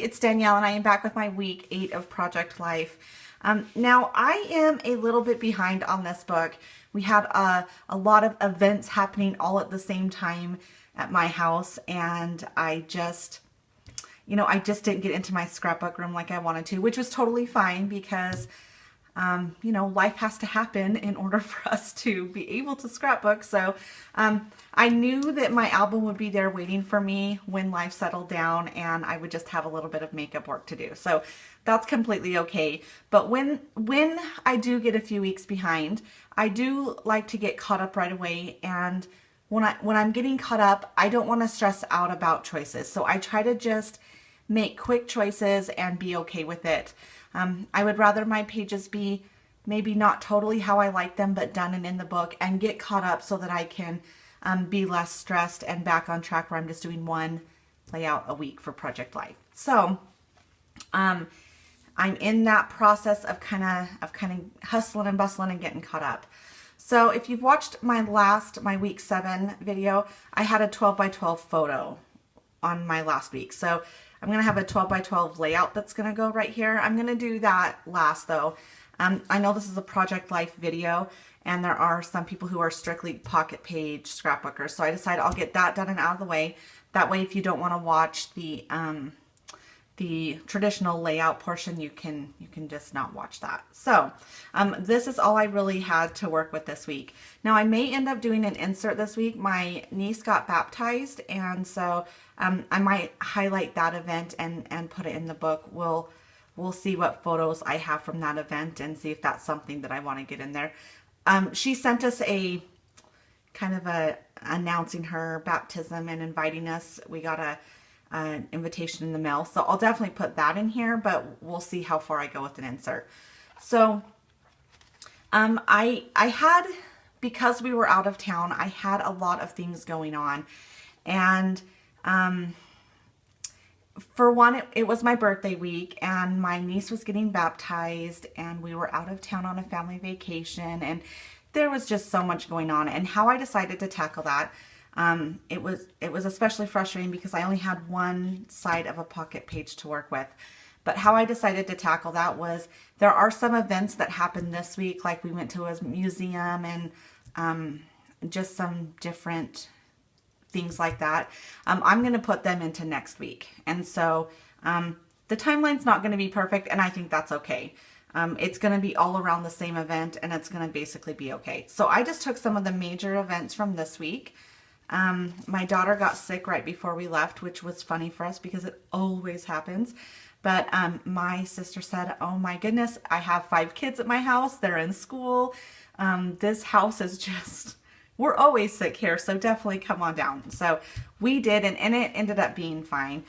it's Danielle and I am back with my week 8 of Project Life. Now I am a little bit behind on this book. We had a lot of events happening all at the same time at my house, and I just didn't get into my scrapbook room like I wanted to, which was totally fine because life has to happen in order for us to be able to scrapbook. So I knew that my album would be there waiting for me when life settled down, and I would just have a little bit of makeup work to do. So that's completely okay. But when I do get a few weeks behind, I do like to get caught up right away. And when I'm getting caught up, I don't want to stress out about choices. So I try to just make quick choices and be okay with it. I would rather my pages be maybe not totally how I like them, but done and in the book, and get caught up so that I can be less stressed and back on track where I'm just doing one layout a week for Project Life. So I'm in that process of kind of hustling and bustling and getting caught up. So if you've watched my week 7 video, I had a 12 by 12 photo on my last week. So I'm going to have a 12 by 12 layout that's going to go right here. I'm going to do that last though. I know this is a Project Life video, and there are some people who are strictly pocket page scrapbookers. So I decided I'll get that done and out of the way. That way, if you don't want to watch the traditional layout portion, you can just not watch that. So this is all I really had to work with this week. Now I may end up doing an insert this week. My niece got baptized, and so I might highlight that event and put it in the book. We'll see what photos I have from that event and see if that's something that I want to get in there. She sent us a kind of announcing her baptism and inviting us. We got an invitation in the mail, so I'll definitely put that in here, but we'll see how far I go with an insert. So I had, because we were out of town, I had a lot of things going on, and for one, it was my birthday week, and my niece was getting baptized, and we were out of town on a family vacation, and there was just so much going on. And how I decided to tackle that, it was especially frustrating because I only had one side of a pocket page to work with. But how I decided to tackle that was, there are some events that happened this week, like we went to a museum and just some different things like that. I'm going to put them into next week. And so the timeline's not going to be perfect, and I think that's okay. It's going to be all around the same event, and it's going to basically be okay. So I just took some of the major events from this week. My daughter got sick right before we left, which was funny for us because it always happens. But my sister said, oh my goodness, I have 5 kids at my house. They're in school. This house is just... We're always sick here, so definitely come on down. So we did, and it ended up being fine.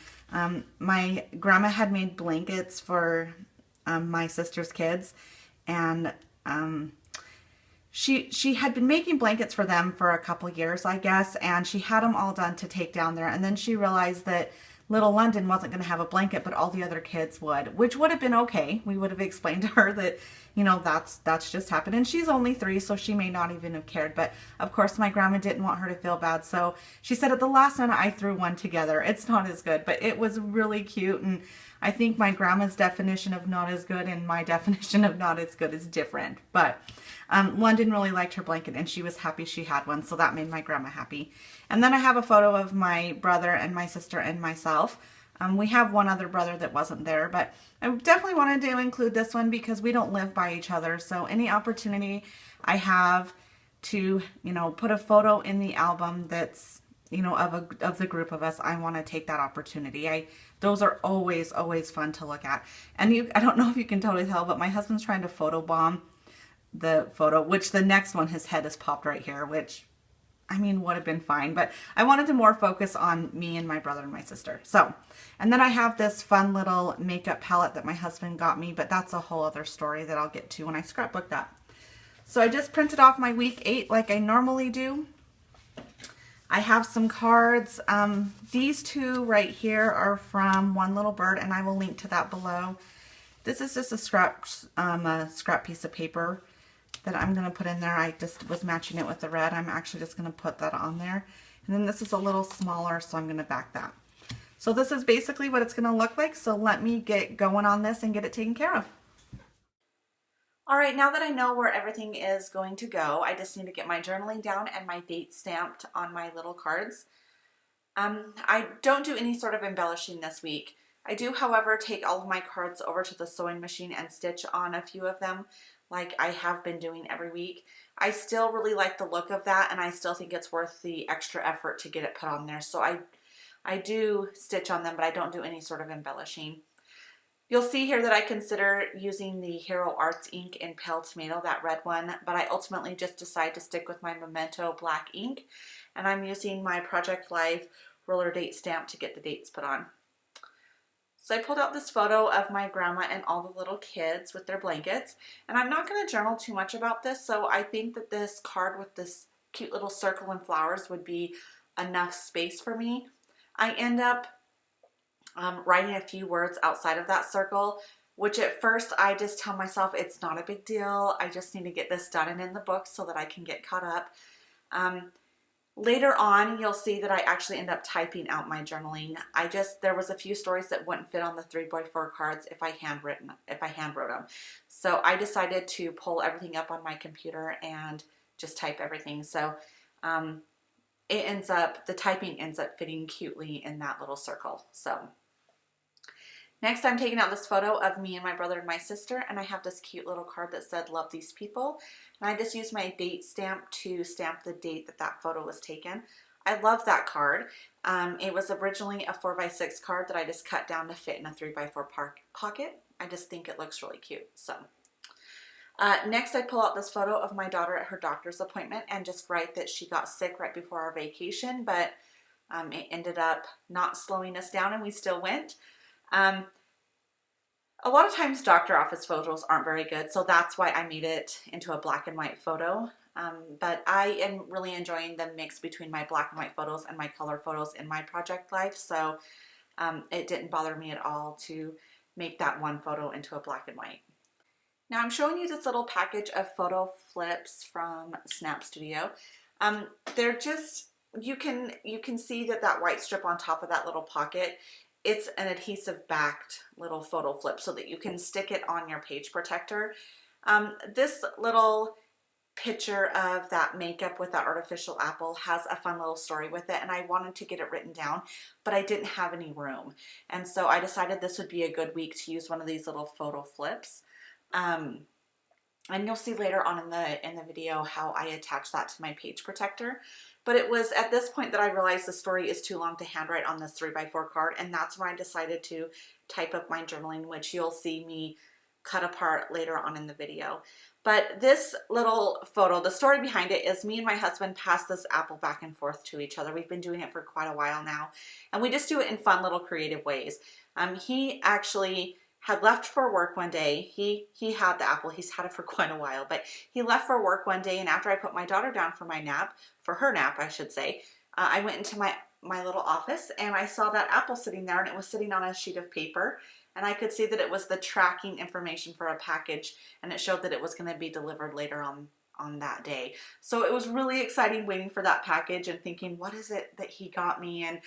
My grandma had made blankets for my sister's kids, and she had been making blankets for them for a couple years, I guess, and she had them all done to take down there. And then she realized that little London wasn't going to have a blanket, but all the other kids would, which would have been okay. We would have explained to her that, that's just happened. And she's only 3, so she may not even have cared. But of course, my grandma didn't want her to feel bad. So she said at the last minute, I threw one together. It's not as good, but it was really cute. And I think my grandma's definition of not as good and my definition of not as good is different. But London really liked her blanket, and she was happy she had one, so that made my grandma happy. And then I have a photo of my brother and my sister and myself. We have one other brother that wasn't there, but I definitely wanted to include this one because we don't live by each other. So any opportunity I have to, put a photo in the album that's, of the group of us, I want to take that opportunity. Those are always fun to look at. And I don't know if you can totally tell, but my husband's trying to photobomb the photo, which the next one, his head is popped right here, which, would have been fine. But I wanted to more focus on me and my brother and my sister. So, and then I have this fun little makeup palette that my husband got me, but that's a whole other story that I'll get to when I scrapbook that. So I just printed off my week 8 like I normally do. I have some cards. These 2 right here are from One Little Bird, and I will link to that below. This is just a scrap piece of paper that I'm going to put in there. I just was matching it with the red. I'm actually just going to put that on there. And then this is a little smaller, so I'm going to back that. So this is basically what it's going to look like. So let me get going on this and get it taken care of. All right, now that I know where everything is going to go, I just need to get my journaling down and my date stamped on my little cards. I don't do any sort of embellishing this week. I do, however, take all of my cards over to the sewing machine and stitch on a few of them like I have been doing every week. I still really like the look of that, and I still think it's worth the extra effort to get it put on there. So I do stitch on them, but I don't do any sort of embellishing. You'll see here that I consider using the Hero Arts ink in Pale Tomato, that red one, but I ultimately just decide to stick with my Memento black ink, and I'm using my Project Life roller date stamp to get the dates put on. So I pulled out this photo of my grandma and all the little kids with their blankets, and I'm not going to journal too much about this, so I think that this card with this cute little circle and flowers would be enough space for me. I end up writing a few words outside of that circle, which at first I just tell myself it's not a big deal. I just need to get this done and in the book so that I can get caught up. Later on, you'll see that I actually end up typing out my journaling. There was a few stories that wouldn't fit on the 3x4 cards if I handwrote them. So I decided to pull everything up on my computer and just type everything. So the typing ends up fitting cutely in that little circle. So next, I'm taking out this photo of me and my brother and my sister, and I have this cute little card that said, "Love these people." And I just used my date stamp to stamp the date that photo was taken. I love that card. It was originally a 4x6 card that I just cut down to fit in a 3x4 pocket. I just think it looks really cute. So next, I pull out this photo of my daughter at her doctor's appointment and just write that she got sick right before our vacation, but it ended up not slowing us down and we still went. A lot of times doctor office photos aren't very good, so that's why I made it into a black and white photo. But I am really enjoying the mix between my black and white photos and my color photos in my Project Life, so it didn't bother me at all to make that one photo into a black and white. Now I'm showing you this little package of photo flips from Snap Studio. They're just, you can see that white strip on top of that little pocket, it's an adhesive backed little photo flip so that you can stick it on your page protector. This little picture of that makeup with that artificial apple has a fun little story with it, and I wanted to get it written down, but I didn't have any room. And so I decided this would be a good week to use one of these little photo flips. And you'll see later on in the video how I attach that to my page protector. But it was at this point that I realized the story is too long to handwrite on this 3x4 card, and that's when I decided to type up my journaling, which you'll see me cut apart later on in the video. But this little photo, the story behind it is me and my husband pass this apple back and forth to each other. We've been doing it for quite a while now, and we just do it in fun little creative ways. He actually had left for work one day. He had the apple. He's had it for quite a while, but he left for work one day, and after I put my daughter down for her nap, I should say, I went into my little office and I saw that apple sitting there, and it was sitting on a sheet of paper, and I could see that it was the tracking information for a package, and it showed that it was going to be delivered later on that day. So it was really exciting waiting for that package and thinking, what is it that he got me? And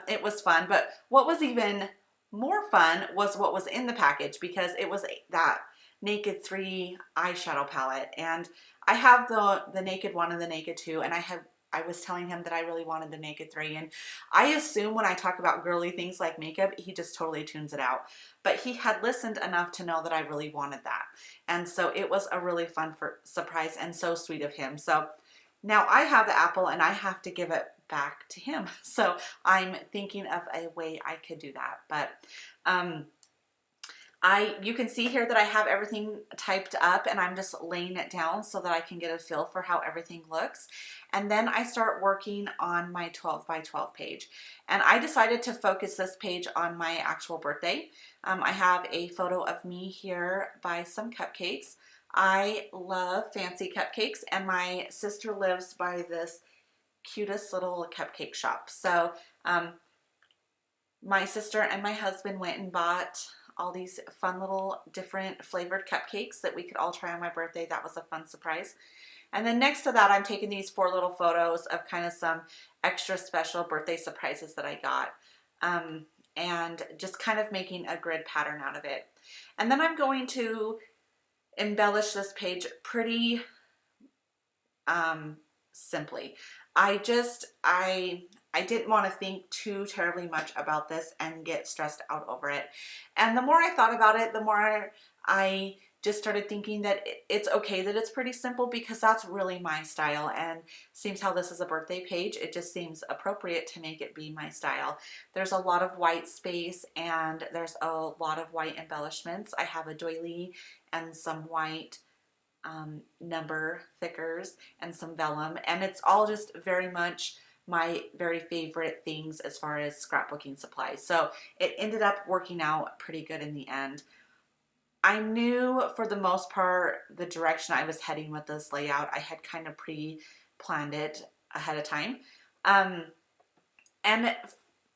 it was fun. But what was even more fun was what was in the package, because it was that Naked 3 eyeshadow palette, and I have the Naked 1 and the Naked 2, and I was telling him that I really wanted the Naked 3, and I assume when I talk about girly things like makeup, he just totally tunes it out. But he had listened enough to know that I really wanted that, and so it was a really fun surprise and so sweet of him. So now I have the apple and I have to give it back to him. So I'm thinking of a way I could do that. But you can see here that I have everything typed up, and I'm just laying it down so that I can get a feel for how everything looks. And then I start working on my 12x12 page. And I decided to focus this page on my actual birthday. I have a photo of me here by some cupcakes. I love fancy cupcakes, and my sister lives by this cutest little cupcake shop. So my sister and my husband went and bought all these fun little different flavored cupcakes that we could all try on my birthday. That was a fun surprise. And then next to that, I'm taking these 4 little photos of kind of some extra special birthday surprises that I got. and just kind of making a grid pattern out of it. And then I'm going to embellish this page pretty simply. I didn't want to think too terribly much about this and get stressed out over it. And the more I thought about it, the more I just started thinking that it's okay that it's pretty simple, because that's really my style. And seems how this is a birthday page, it just seems appropriate to make it be my style. There's a lot of white space and there's a lot of white embellishments. I have a doily and some white number thickers and some vellum, and it's all just very much my very favorite things as far as scrapbooking supplies. So it ended up working out pretty good in the end. I knew for the most part the direction I was heading with this layout. I had kind of pre-planned it ahead of time. And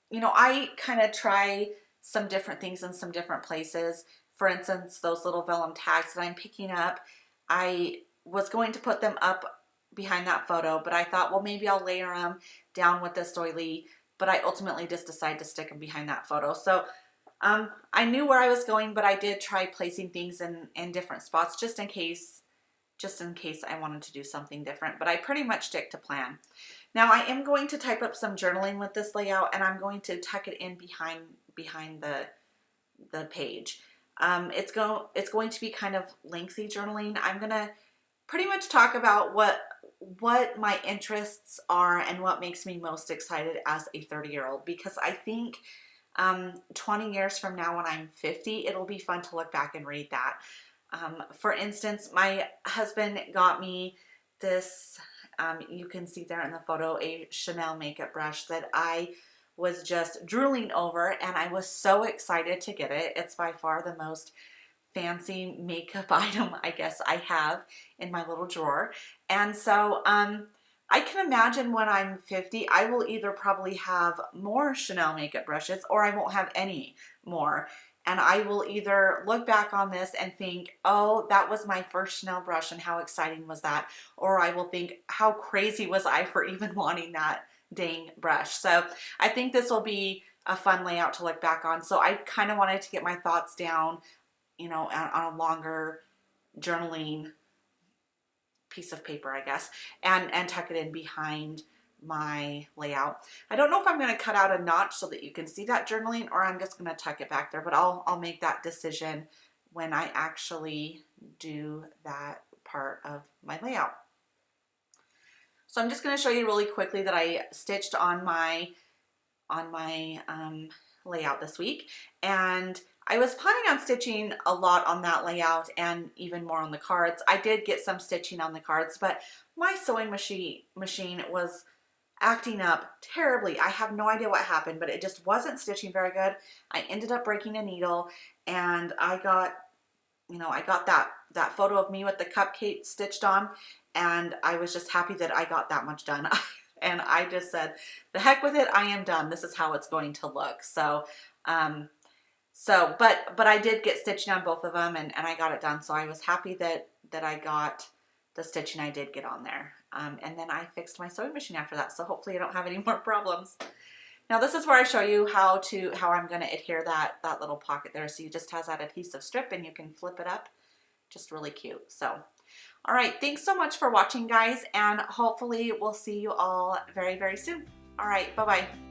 you know, I kind of try some different things in some different places. For instance, those little vellum tags that I'm picking up, I was going to put them up behind that photo, but I thought, well, maybe I'll layer them down with this doily, but I ultimately just decided to stick them behind that photo. So I knew where I was going, but I did try placing things in different spots just in case I wanted to do something different, but I pretty much stick to plan. Now I am going to type up some journaling with this layout, and I'm going to tuck it in behind the page. It's going to be kind of lengthy journaling. I'm gonna pretty much talk about what my interests are and what makes me most excited as a 30-year-old, because I think 20 years from now when I'm 50, it'll be fun to look back and read that. For instance, my husband got me this, you can see there in the photo, a Chanel makeup brush that I was just drooling over, and I was so excited to get it. It's by far the most fancy makeup item I guess I have in my little drawer. And so I can imagine when I'm 50, I will either probably have more Chanel makeup brushes or I won't have any more. And I will either look back on this and think, oh, that was my first Chanel brush and how exciting was that? Or I will think, how crazy was I for even wanting that dang brush? So I think this will be a fun layout to look back on. So I kind of wanted to get my thoughts down, you know, on a longer journaling piece of paper, I guess, and tuck it in behind my layout. I don't know if I'm going to cut out a notch so that you can see that journaling, or I'm just going to tuck it back there, but I'll make that decision when I actually do that part of my layout. So I'm just going to show you really quickly that I stitched on my layout this week, and I was planning on stitching a lot on that layout and even more on the cards. I did get some stitching on the cards, but my sewing machine was acting up terribly. I have no idea what happened, but it just wasn't stitching very good. I ended up breaking a needle, and I got that photo of me with the cupcake stitched on, and I was just happy that I got that much done. And I just said, the heck with it, I am done. This is how it's going to look. So, but I did get stitching on both of them, and I got it done. So I was happy that I got the stitching I did get on there. And then I fixed my sewing machine after that. So hopefully I don't have any more problems. Now this is where I show you how I'm going to adhere that little pocket there. So you just has that adhesive strip and you can flip it up. Just really cute. So, all right. Thanks so much for watching, guys. And hopefully we'll see you all very, very soon. All right. Bye-bye.